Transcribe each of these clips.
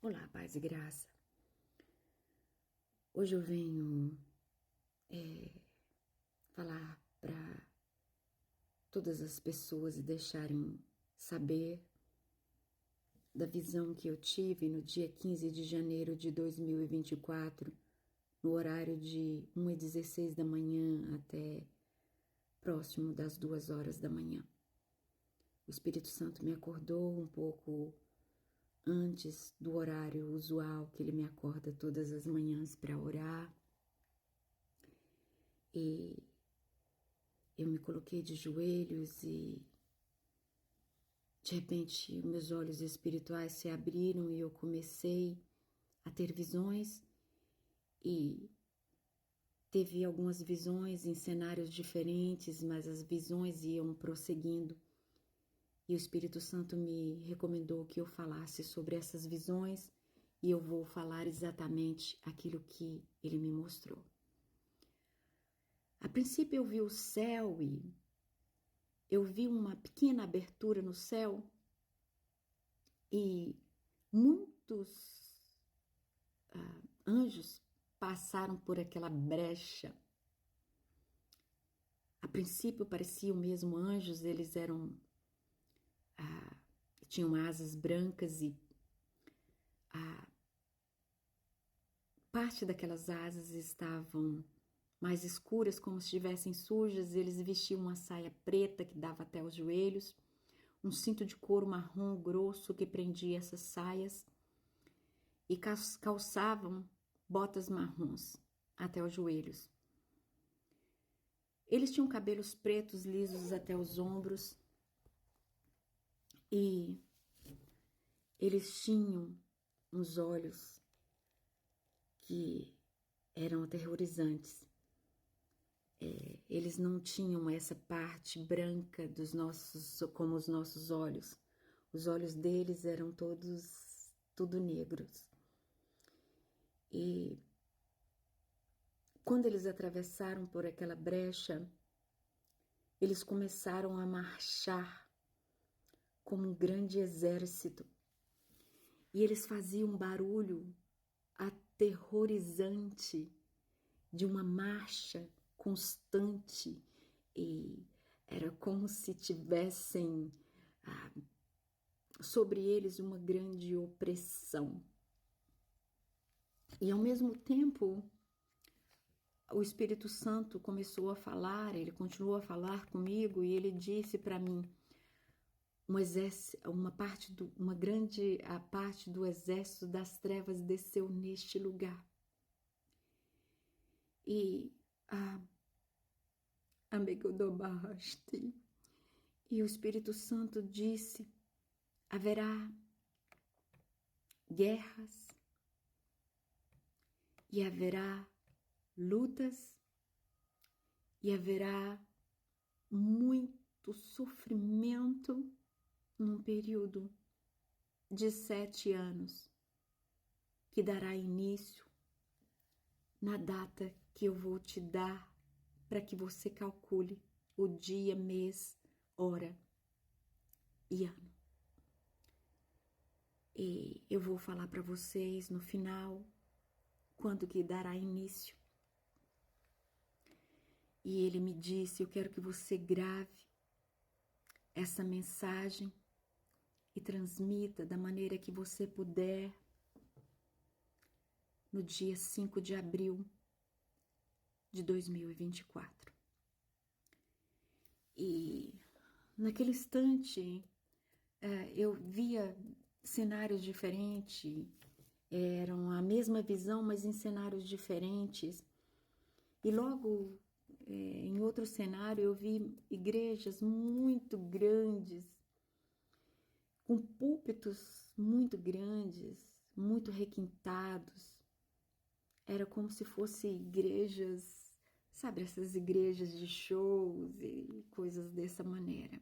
Olá, paz e graça. Hoje eu venho falar para todas as pessoas e deixarem saber da visão que eu tive no dia 15 de janeiro de 2024, no horário de 1h16 da manhã até próximo das 2 horas da manhã. O Espírito Santo me acordou um pouco antes do horário usual que ele me acorda todas as manhãs para orar. E eu me coloquei de joelhos e de repente meus olhos espirituais se abriram e eu comecei a ter visões e teve algumas visões em cenários diferentes, mas as visões iam prosseguindo. E o Espírito Santo me recomendou que eu falasse sobre essas visões e eu vou falar exatamente aquilo que ele me mostrou. A princípio eu vi o céu e eu vi uma pequena abertura no céu e muitos anjos passaram por aquela brecha. A princípio pareciam mesmo anjos, eles tinham asas brancas e a parte daquelas asas estavam mais escuras, como se estivessem sujas. Eles vestiam uma saia preta que dava até os joelhos, um cinto de couro marrom grosso que prendia essas saias e calçavam botas marrons até os joelhos. Eles tinham cabelos pretos lisos até os ombros e eles tinham uns olhos que eram aterrorizantes. Eles não tinham essa parte branca dos nossos, como os nossos olhos. Os olhos deles eram tudo negros. E quando eles atravessaram por aquela brecha, eles começaram a marchar como um grande exército. E eles faziam um barulho aterrorizante de uma marcha constante. E era como se tivessem sobre eles uma grande opressão. E ao mesmo tempo, o Espírito Santo começou a falar, ele continuou a falar comigo e ele disse para mim, a parte do exército das trevas desceu neste lugar. E e o Espírito Santo disse, haverá guerras e haverá lutas e haverá muito sofrimento num período de 7 anos que dará início na data que eu vou te dar para que você calcule o dia, mês, hora e ano. E eu vou falar para vocês no final quando que dará início. E ele me disse, eu quero que você grave essa mensagem e transmita da maneira que você puder no dia 5 de abril de 2024. E naquele instante eu via cenários diferentes, eram a mesma visão, mas em cenários diferentes. E logo em outro cenário eu vi igrejas muito grandes, com púlpitos muito grandes, muito requintados. Era como se fossem igrejas, sabe, essas igrejas de shows e coisas dessa maneira.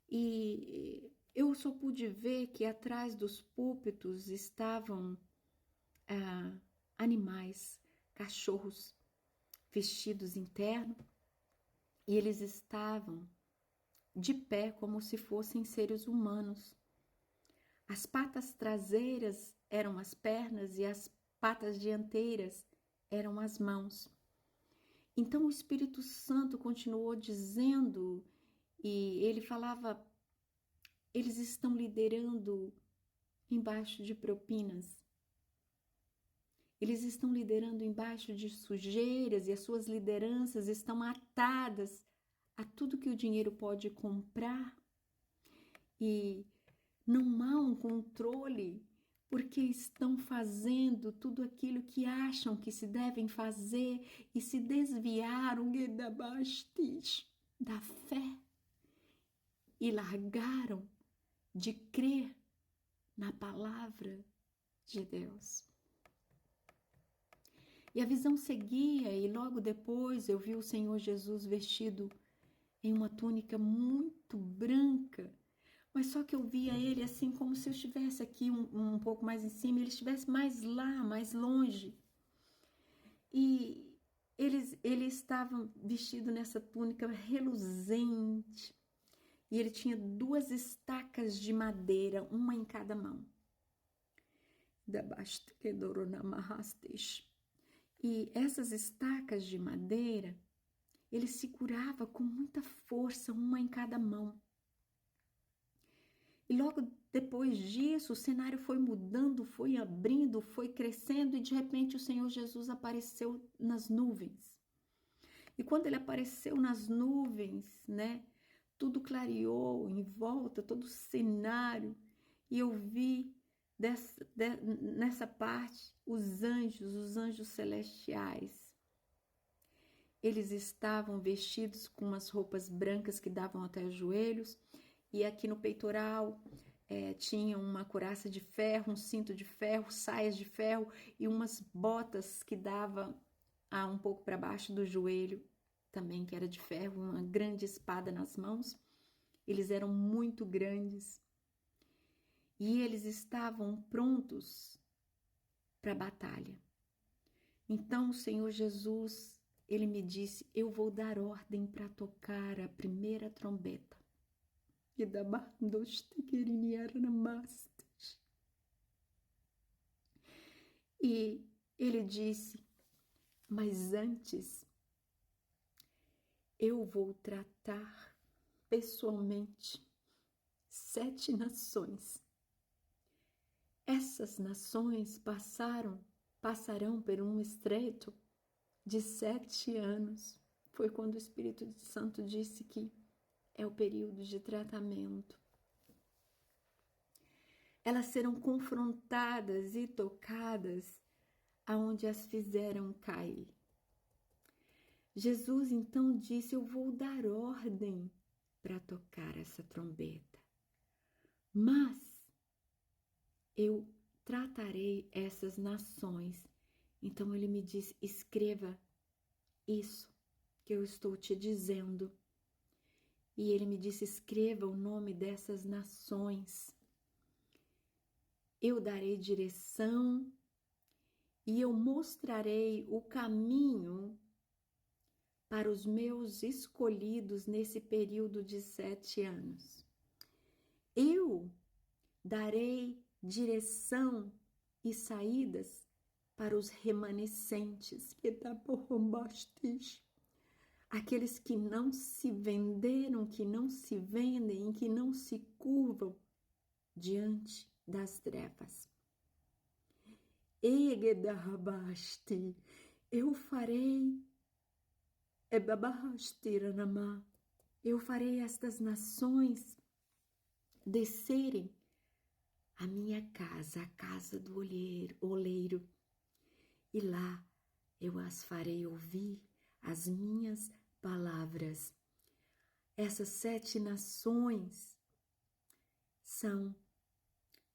E eu só pude ver que atrás dos púlpitos estavam animais, cachorros vestidos em terno, e eles estavam de pé como se fossem seres humanos. As patas traseiras eram as pernas e as patas dianteiras eram as mãos. Então o Espírito Santo continuou dizendo, e ele falava, eles estão liderando embaixo de propinas. Eles estão liderando embaixo de sujeiras e as suas lideranças estão atadas a tudo que o dinheiro pode comprar. E não há um controle, porque estão fazendo tudo aquilo que acham que se devem fazer e se desviaram da fé e largaram de crer na palavra de Deus. E a visão seguia, e logo depois eu vi o Senhor Jesus vestido em uma túnica muito branca, mas só que eu via ele assim como se eu estivesse aqui um pouco mais em cima, ele estivesse mais lá, mais longe. E ele estava vestido nessa túnica reluzente, e ele tinha 2 estacas de madeira, uma em cada mão. E essas estacas de madeira, ele segurava com muita força, uma em cada mão. E logo depois disso, o cenário foi mudando, foi abrindo, foi crescendo, e de repente o Senhor Jesus apareceu nas nuvens. E quando ele apareceu nas nuvens, né, tudo clareou em volta, todo o cenário, e eu vi nessa parte os anjos celestiais. Eles estavam vestidos com umas roupas brancas que davam até os joelhos, e aqui no peitoral tinha uma couraça de ferro, um cinto de ferro, saias de ferro e umas botas que davam um pouco para baixo do joelho, também que era de ferro, uma grande espada nas mãos. Eles eram muito grandes. E eles estavam prontos para a batalha. Então o Senhor Jesus, ele me disse, eu vou dar ordem para tocar a primeira trombeta. E ele disse, mas antes eu vou tratar pessoalmente 7 nações. Essas nações passarão por um estreito de 7 anos. Foi quando o Espírito Santo disse que é o período de tratamento. Elas serão confrontadas e tocadas aonde as fizeram cair. Jesus então disse, eu vou dar ordem para tocar essa trombeta, mas eu tratarei essas nações. Então ele me disse, escreva isso que eu estou te dizendo. E ele me disse, escreva o nome dessas nações. Eu darei direção e eu mostrarei o caminho para os meus escolhidos nesse período de 7 anos. Eu darei direção e saídas para os remanescentes, aqueles que não se venderam, que não se vendem, que não se curvam diante das trevas. Eu farei estas nações descerem a minha casa, a casa do oleiro, e lá eu as farei ouvir as minhas palavras. Essas 7 nações são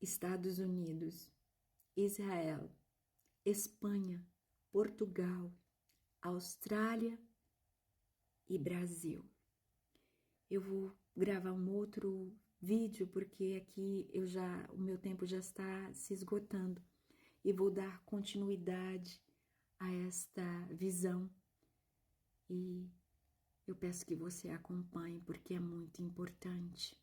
Estados Unidos, Israel, Espanha, Portugal, Austrália e Brasil. Eu vou gravar um outro vídeo porque aqui o meu tempo já está se esgotando e vou dar continuidade a esta visão e eu peço que você acompanhe porque é muito importante.